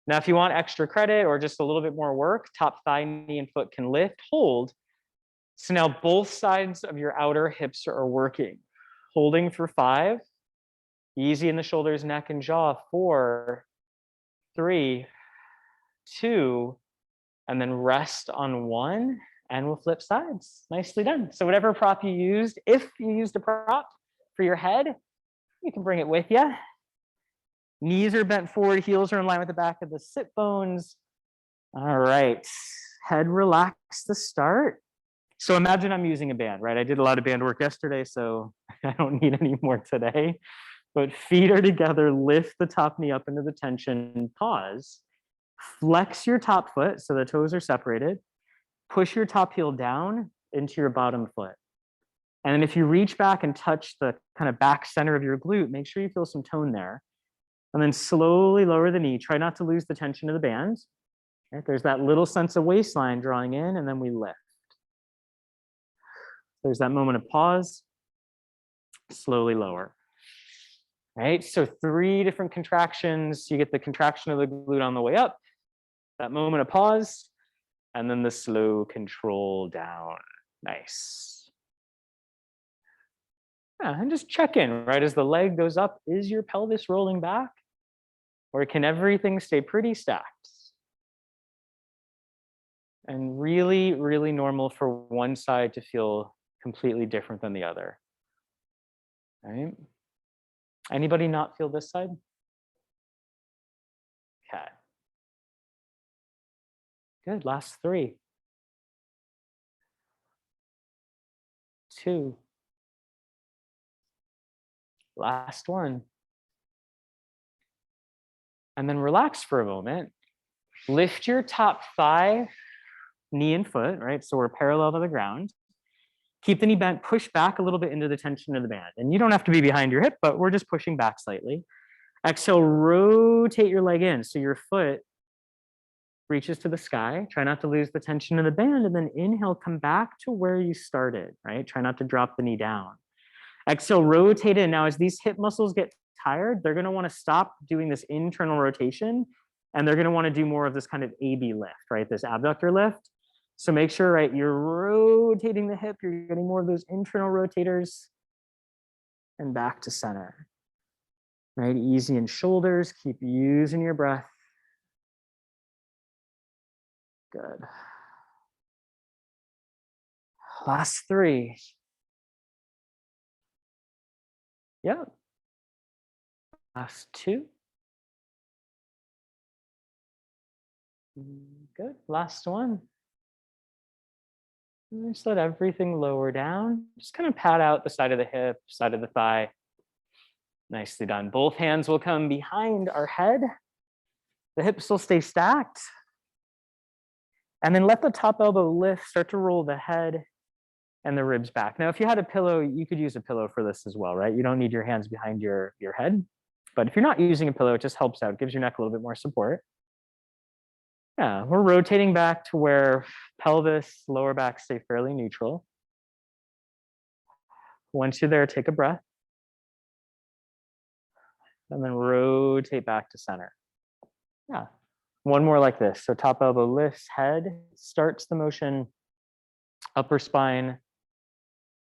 Speaker 1: Now, if you want extra credit or just a little bit more work, top thigh, knee, and foot can lift, hold. So now both sides of your outer hips are working. Holding for 5. Easy in the shoulders, neck, and jaw. 4, 3, 2, and then rest on 1, and we'll flip sides. Nicely done. So whatever prop you used, if you used a prop for your head, you can bring it with you. Knees are bent forward, heels are in line with the back of the sit bones. All right, head relaxed to start. So imagine I'm using a band, right? I did a lot of band work yesterday, so I don't need any more today. But feet are together, lift the top knee up into the tension, pause. Flex your top foot so the toes are separated. Push your top heel down into your bottom foot. And then if you reach back and touch the kind of back center of your glute, make sure you feel some tone there. And then slowly lower the knee. Try not to lose the tension of the band. Right? There's that little sense of waistline drawing in, and then we lift. There's that moment of pause. Slowly lower. Right? So 3 different contractions. You get the contraction of the glute on the way up, that moment of pause, and then the slow control down. Nice. Yeah, and just check in, right? As the leg goes up, is your pelvis rolling back? Or can everything stay pretty stacked? And really, really normal for one side to feel completely different than the other. Right? Anybody not feel this side? Okay. Good, last 3. 2. Last 1. And then relax for a moment. Lift your top thigh, knee and foot, right? So we're parallel to the ground. Keep the knee bent, push back a little bit into the tension of the band. And you don't have to be behind your hip, but we're just pushing back slightly. Exhale, rotate your leg in. So your foot reaches to the sky. Try not to lose the tension of the band. And then inhale, come back to where you started, right? Try not to drop the knee down. Exhale, rotate in. Now, as these hip muscles get tired, they're going to want to stop doing this internal rotation, and they're going to want to do more of this kind of AB lift, right? This abductor lift. So make sure, right, you're rotating the hip, you're getting more of those internal rotators, and back to center. Right, easy in shoulders, keep using your breath. Good. Last 3. Yep. Last 2. Good. Last 1. And just let everything lower down. Just kind of pat out the side of the hip, side of the thigh. Nicely done. Both hands will come behind our head. The hips will stay stacked. And then let the top elbow lift, start to roll the head and the ribs back. Now, if you had a pillow, you could use a pillow for this as well, right? You don't need your hands behind your head. But if you're not using a pillow, it just helps out, gives your neck a little bit more support. Yeah, we're rotating back to where pelvis, lower back stay fairly neutral. Once you're there, take a breath. And then rotate back to center. Yeah, one more like this. So top elbow lifts, head starts the motion, upper spine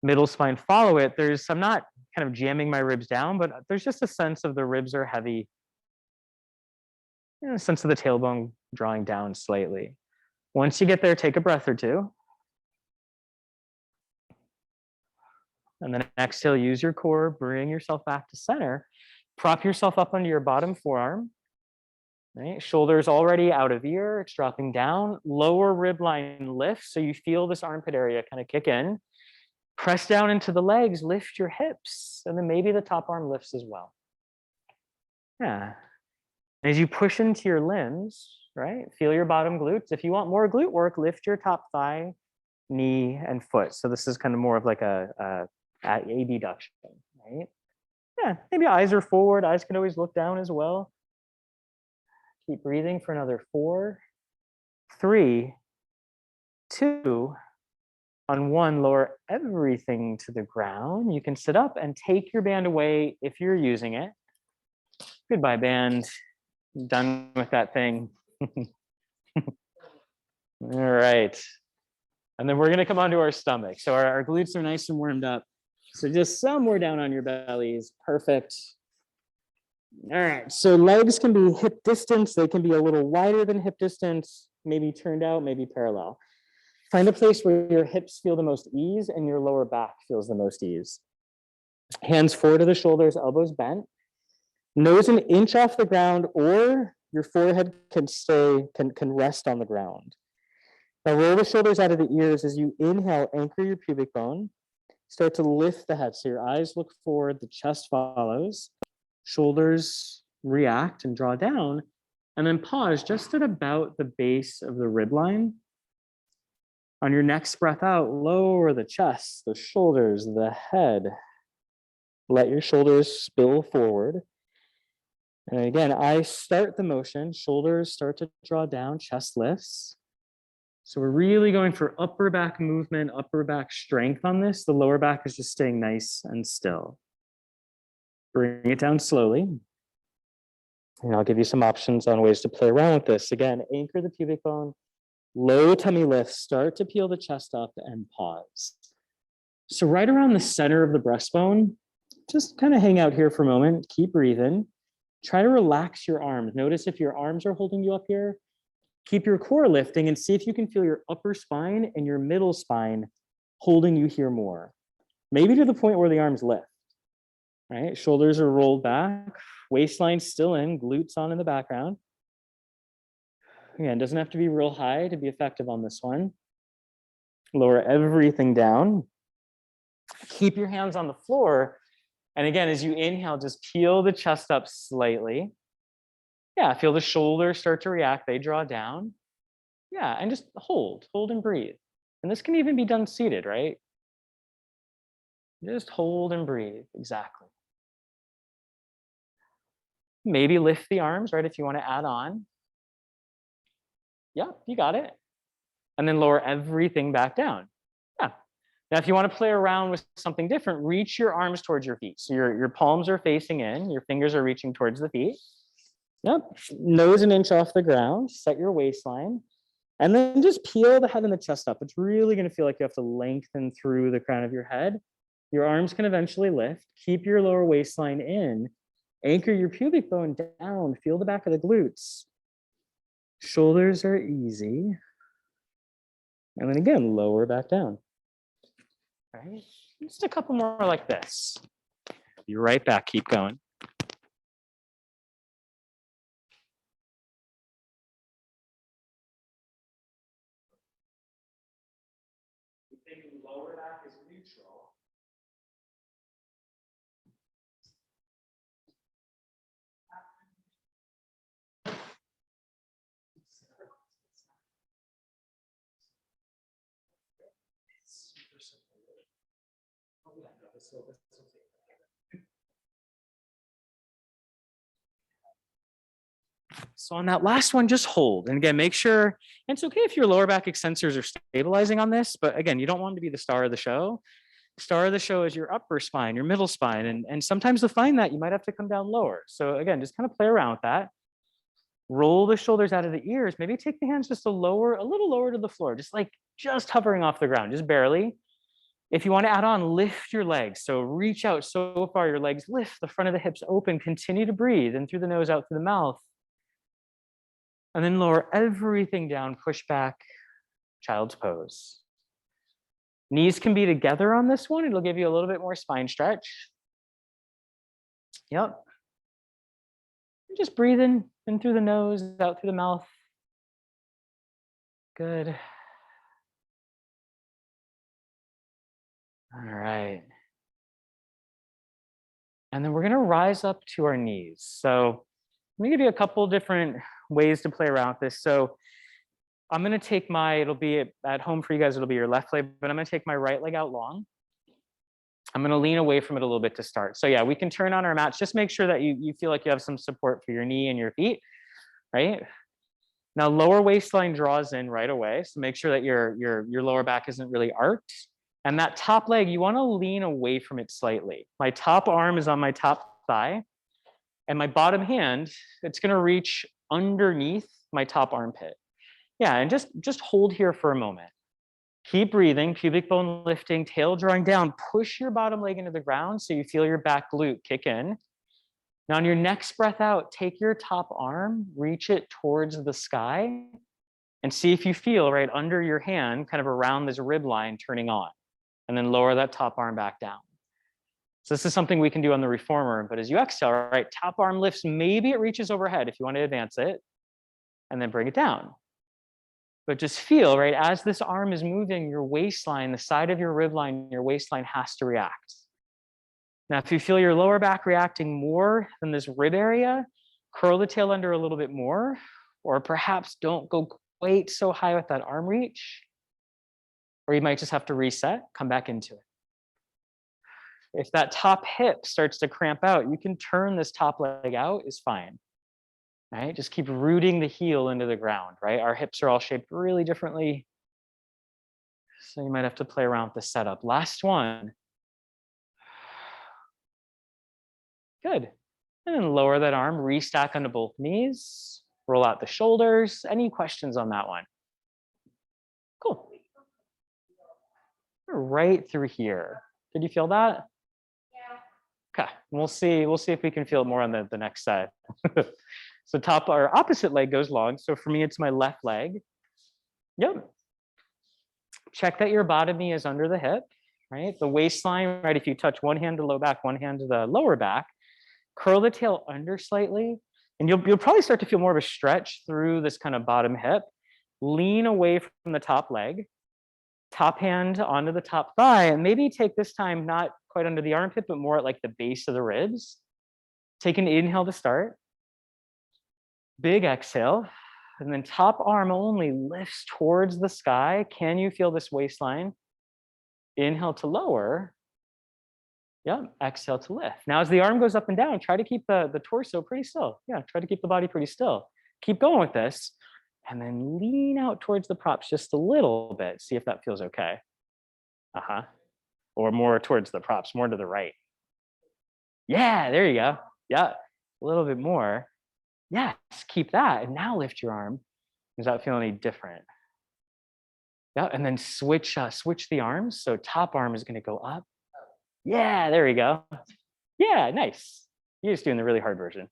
Speaker 1: Middle spine, follow it. I'm not kind of jamming my ribs down, but there's just a sense of the ribs are heavy. A sense of the tailbone drawing down slightly. Once you get there, take a breath or two. And then exhale, use your core, bring yourself back to center. Prop yourself up onto your bottom forearm. Right? Shoulders already out of ear, it's dropping down. Lower rib line lifts, so you feel this armpit area kind of kick in. Press down into the legs, lift your hips, and then maybe the top arm lifts as well. Yeah. As you push into your limbs, right? Feel your bottom glutes. If you want more glute work, lift your top thigh, knee, and foot. So this is kind of more of like a abduction, right? Yeah, maybe eyes are forward. Eyes can always look down as well. Keep breathing for another 4, 3, 2, on 1, lower everything to the ground. You can sit up and take your band away if you're using it. Goodbye, band. Done with that thing. All right. And then we're going to come onto our stomach. So our glutes are nice and warmed up. So just somewhere down on your bellies. Perfect. All right. So legs can be hip distance. They can be a little wider than hip distance, maybe turned out, maybe parallel. Find a place where your hips feel the most ease and your lower back feels the most ease. Hands forward to the shoulders, elbows bent. Nose an inch off the ground, or your forehead can rest on the ground. Now roll the shoulders out of the ears. As you inhale, anchor your pubic bone. Start to lift the head. So your eyes look forward, the chest follows. Shoulders react and draw down. And then pause just at about the base of the rib line. On your next breath out, lower the chest, the shoulders, the head. Let your shoulders spill forward. And again, I start the motion, shoulders start to draw down, chest lifts. So we're really going for upper back movement, upper back strength on this. The lower back is just staying nice and still. Bring it down slowly. And I'll give you some options on ways to play around with this. Again, anchor the pubic bone, low tummy lift, start to peel the chest up and pause. So right around the center of the breastbone, just kind of hang out here for a moment, keep breathing. Try to relax your arms. Notice if your arms are holding you up here, keep your core lifting and see if you can feel your upper spine and your middle spine holding you here more. Maybe to the point where the arms lift, right? Shoulders are rolled back, waistline still in, glutes on in the background. Again, doesn't have to be real high to be effective on this one. Lower everything down. Keep your hands on the floor. And again, as you inhale, just peel the chest up slightly. Yeah, feel the shoulders start to react. They draw down. Yeah, and just hold and breathe. And this can even be done seated, right? Just hold and breathe, exactly. Maybe lift the arms, right, if you want to add on. Yeah, you got it. And then lower everything back down. Yeah. Now, if you want to play around with something different, reach your arms towards your feet. So your palms are facing in, your fingers are reaching towards the feet. Yep. Nose an inch off the ground, set your waistline, and then just peel the head and the chest up. It's really going to feel like you have to lengthen through the crown of your head. Your arms can eventually lift. Keep your lower waistline in. Anchor your pubic bone down. Feel the back of the glutes. Shoulders are easy. And then again, lower back down. All right, just a couple more like this. Be right back, keep going. Lower back is neutral. So on that last one, just hold. And again, make sure, and it's okay if your lower back extensors are stabilizing on this, but again, you don't want them to be the star of the show. Star of the show is your upper spine, your middle spine. And sometimes to find that, you might have to come down lower. So again, just kind of play around with that. Roll the shoulders out of the ears. Maybe take the hands just a little lower to the floor, just hovering off the ground, just barely. If you want to add on, lift your legs. So reach out so far, your legs lift, the front of the hips open, continue to breathe in through the nose, out through the mouth. And then lower everything down, push back, child's pose. Knees can be together on this one. It'll give you a little bit more spine stretch. Yep. Just breathe in through the nose, out through the mouth. Good. All right. And then we're going to rise up to our knees. So let me give you a couple different ways to play around with this. So I'm going to take it'll be at home for you guys, it'll be your left leg, but I'm going to take my right leg out long. I'm going to lean away from it a little bit to start. So yeah, we can turn on our mats. Just make sure that you feel like you have some support for your knee and your feet, right? Now lower waistline draws in right away. So make sure that your lower back isn't really arched. And that top leg, you want to lean away from it slightly. My top arm is on my top thigh, and my bottom hand, it's going to reach underneath my top armpit. Yeah, and just hold here for a moment. Keep breathing, pubic bone lifting, tail drawing down. Push your bottom leg into the ground so you feel your back glute kick in. Now on your next breath out, take your top arm, reach it towards the sky, and see if you feel right under your hand, kind of around this rib line turning on. And then lower that top arm back down. So this is something we can do on the reformer, but as you exhale, right, top arm lifts, maybe it reaches overhead if you want to advance it, and then bring it down. But just feel, right, as this arm is moving, your waistline, the side of your rib line, your waistline has to react. Now, if you feel your lower back reacting more than this rib area, curl the tail under a little bit more, or perhaps don't go quite so high with that arm reach. Or you might just have to reset, come back into it. If that top hip starts to cramp out, you can turn this top leg out, is fine. Right? Just keep rooting the heel into the ground, right? Our hips are all shaped really differently. So you might have to play around with the setup. Last one. Good. And then lower that arm, restack onto both knees, roll out the shoulders. Any questions on that one? Cool. Right through here. Did you feel that? Yeah. Okay, we'll see if we can feel it more on the next side. So top or opposite leg goes long. So for me, it's my left leg. Yep. Check that your bottom knee is under the hip, right? The waistline, right? If you touch one hand to low back, one hand to the lower back, curl the tail under slightly, and you'll probably start to feel more of a stretch through this kind of bottom hip. Lean away from the top leg, top hand onto the top thigh, and maybe take this time not quite under the armpit, but more at like the base of the ribs. Take an inhale to start. Big exhale, and then top arm only lifts towards the sky. Can you feel this waistline? Inhale to lower. Yeah, exhale to lift. Now as the arm goes up and down, try to keep the torso pretty still. Yeah, try to keep the body pretty still. Keep going with this, and then lean out towards the props just a little bit. See if that feels okay. Or more towards the props, more to the right. Yeah, there you go. Yeah, a little bit more. Yes, keep that. And now lift your arm. Does that feel any different? Yeah, and then switch the arms. So top arm is going to go up. Yeah, there we go. Yeah, nice. You're just doing the really hard version.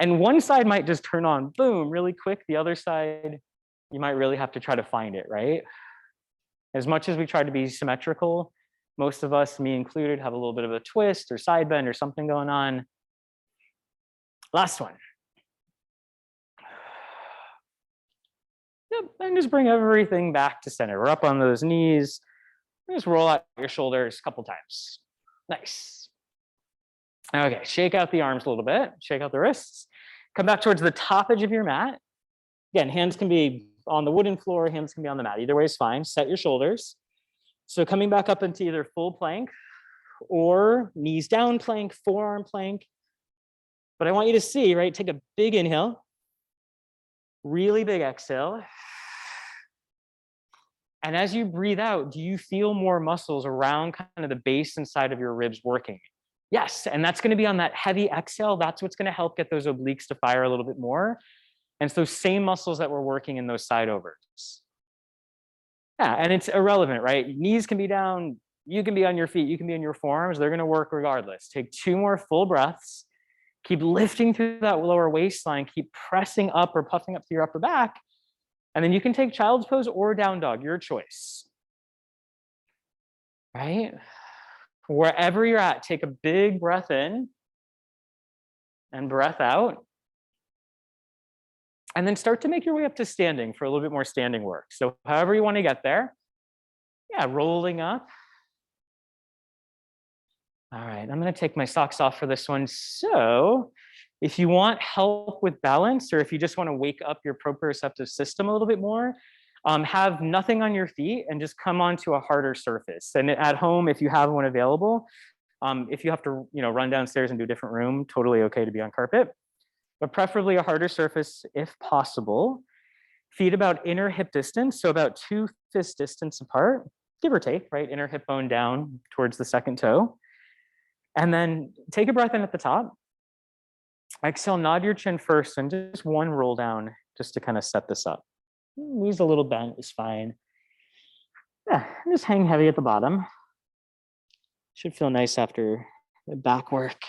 Speaker 1: And one side might just turn on, boom, really quick. The other side, you might really have to try to find it, right? As much as we try to be symmetrical, most of us, me included, have a little bit of a twist or side bend or something going on. Last one. Yep, and just bring everything back to center. We're up on those knees. Just roll out your shoulders a couple times. Nice. Okay, shake out the arms a little bit. Shake out the wrists. Come back towards the top edge of your mat. Again, hands can be on the wooden floor, hands can be on the mat. Either way is fine. Set your shoulders. So coming back up into either full plank or knees down plank, forearm plank. But I want you to see, right? Take a big inhale, really big exhale. And as you breathe out, do you feel more muscles around kind of the base and side of your ribs working? Yes, and that's going to be on that heavy exhale. That's what's going to help get those obliques to fire a little bit more. And it's those same muscles that we're working in those side overs. Yeah, and it's irrelevant, right? Knees can be down, you can be on your feet, you can be in your forearms, they're gonna work regardless. Take 2 more full breaths, keep lifting through that lower waistline, keep pressing up or puffing up through your upper back, and then you can take child's pose or down dog, your choice, right? Wherever you're at, take a big breath in and breath out. And then start to make your way up to standing for a little bit more standing work. So however you want to get there. Yeah, rolling up. All right, I'm going to take my socks off for this one. So if you want help with balance, or if you just want to wake up your proprioceptive system a little bit more, have nothing on your feet and just come onto a harder surface. And at home, if you have one available, if you have to, run downstairs and do a different room, totally okay to be on carpet, but preferably a harder surface if possible. Feet about inner hip distance, so about 2 fist distance apart, give or take, right? Inner hip bone down towards the second toe. And then take a breath in at the top. Exhale, nod your chin first and just one roll down just to kind of set this up. Knees a little bent is fine. Yeah, just hang heavy at the bottom. Should feel nice after the back work.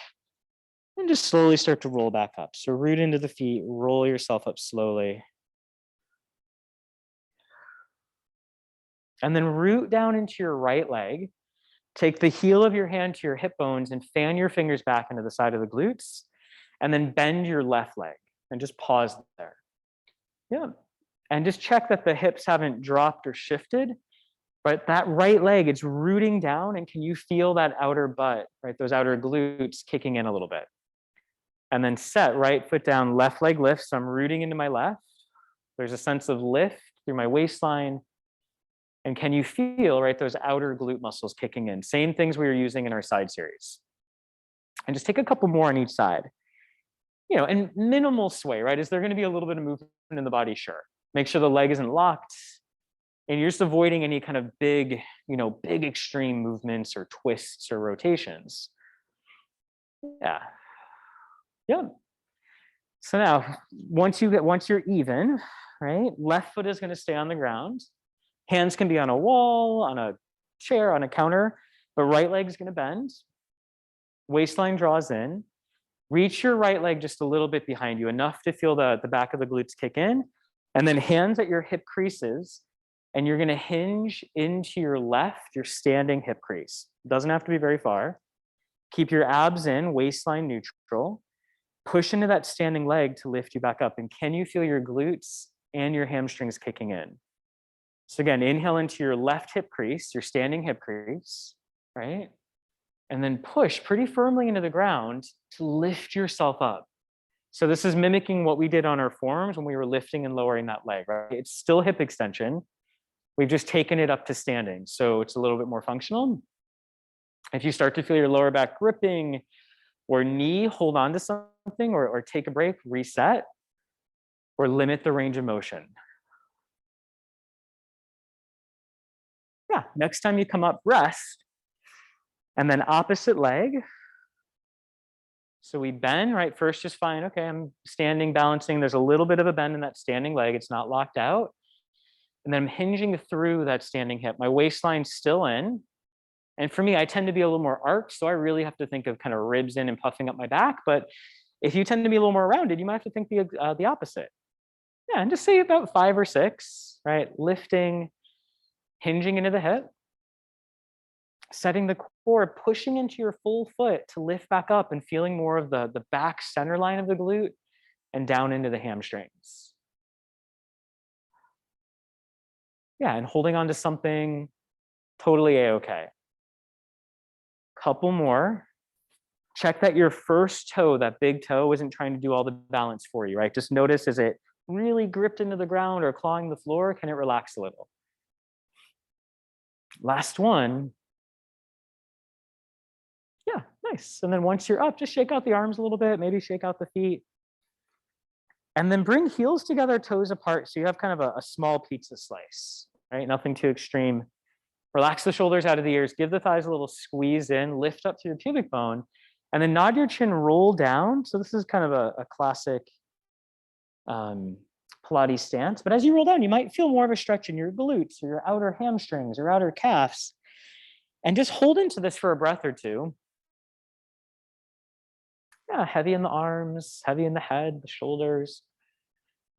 Speaker 1: And just slowly start to roll back up. So root into the feet, roll yourself up slowly. And then root down into your right leg. Take the heel of your hand to your hip bones and fan your fingers back into the side of the glutes. And then bend your left leg and just pause there. Yeah. And just check that the hips haven't dropped or shifted. But that right leg, it's rooting down. And can you feel that outer butt, right? Those outer glutes kicking in a little bit. And then set right foot down, left leg lifts. So I'm rooting into my left. There's a sense of lift through my waistline. And can you feel, right, those outer glute muscles kicking in? Same things we were using in our side series. And just take a couple more on each side. And minimal sway, right? Is there going to be a little bit of movement in the body? Sure. Make sure the leg isn't locked. And you're just avoiding any kind of big extreme movements or twists or rotations. Yeah. Yeah. So now, once you're even, right? Left foot is going to stay on the ground. Hands can be on a wall, on a chair, on a counter, but right leg is going to bend. Waistline draws in. Reach your right leg just a little bit behind you, enough to feel the back of the glutes kick in. And then hands at your hip creases, and you're going to hinge into your left, your standing hip crease. Doesn't have to be very far. Keep your abs in, waistline neutral. Push into that standing leg to lift you back up. And can you feel your glutes and your hamstrings kicking in? So again, inhale into your left hip crease, your standing hip crease, right? And then push pretty firmly into the ground to lift yourself up. So this is mimicking what we did on our forearms when we were lifting and lowering that leg, right? It's still hip extension. We've just taken it up to standing. So it's a little bit more functional. If you start to feel your lower back gripping or knee, hold on to something or take a break, reset, or limit the range of motion. Yeah, next time you come up, rest. And then opposite leg. So we bend, right? First, just fine. Okay, I'm standing, balancing. There's a little bit of a bend in that standing leg. It's not locked out. And then I'm hinging through that standing hip. My waistline's still in. And for me, I tend to be a little more arched. So I really have to think of kind of ribs in and puffing up my back. But if you tend to be a little more rounded, you might have to think the opposite. Yeah, and just say about 5 or 6, right? Lifting, hinging into the hip. Setting the core, pushing into your full foot to lift back up and feeling more of the back center line of the glute and down into the hamstrings. Yeah, and holding on to something, totally a-okay. Couple more. Check that your first toe, that big toe, isn't trying to do all the balance for you, right? Just notice, is it really gripped into the ground or clawing the floor? Can it relax a little? Last one. Yeah, nice. And then once you're up, just shake out the arms a little bit, maybe shake out the feet. And then bring heels together, toes apart, so you have kind of a small pizza slice, right? Nothing too extreme. Relax the shoulders out of the ears, give the thighs a little squeeze in, lift up through the pubic bone, and then nod your chin, roll down. So this is kind of a classic Pilates stance. But as you roll down, you might feel more of a stretch in your glutes or your outer hamstrings or outer calves. And just hold into this for a breath or two. Yeah, heavy in the arms, heavy in the head, the shoulders.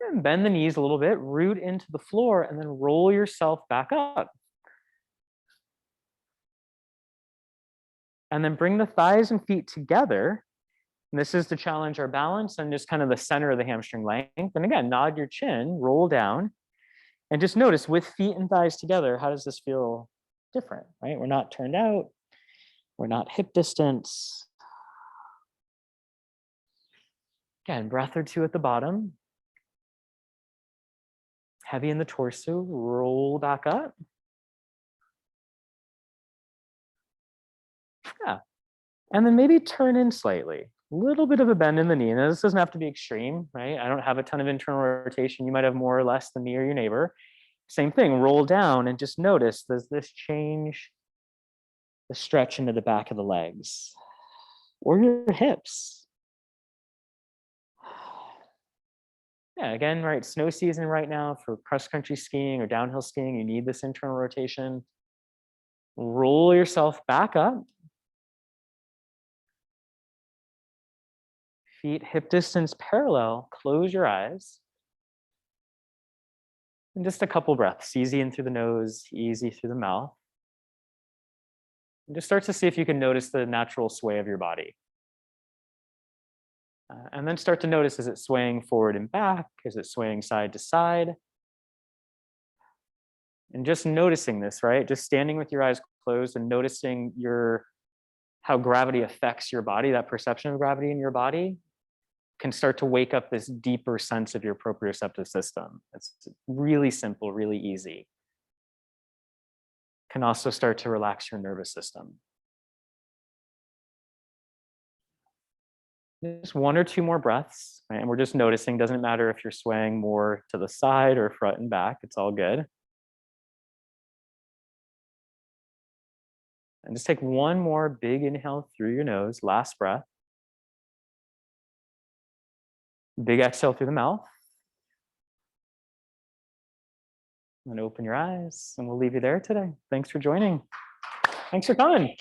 Speaker 1: And bend the knees a little bit, root into the floor, and then roll yourself back up. And then bring the thighs and feet together. And this is to challenge our balance and just kind of the center of the hamstring length. And again, nod your chin, roll down, and just notice with feet and thighs together, how does this feel different, right? We're not turned out. We're not hip distance. Again, breath or two at the bottom. Heavy in the torso, roll back up. Yeah. And then maybe turn in slightly. A little bit of a bend in the knee. Now, this doesn't have to be extreme, right? I don't have a ton of internal rotation. You might have more or less than me or your neighbor. Same thing, roll down and just notice, does this change the stretch into the back of the legs or your hips? Yeah, again, right, snow season right now for cross-country skiing or downhill skiing, you need this internal rotation. Roll yourself back up. Feet hip distance parallel, close your eyes. And just a couple breaths, easy in through the nose, easy through the mouth. And just start to see if you can notice the natural sway of your body. And then start to notice, is it swaying forward and back? Is it swaying side to side? And just noticing this, right? Just standing with your eyes closed and noticing how gravity affects your body, that perception of gravity in your body can start to wake up this deeper sense of your proprioceptive system. It's really simple, really easy. Can also start to relax your nervous system. Just one or two more breaths, right? And we're just noticing, doesn't matter if you're swaying more to the side or front and back, it's all good. And just take one more big inhale through your nose, last breath. Big exhale through the mouth. And open your eyes, and we'll leave you there today. Thanks for joining. Thanks for coming.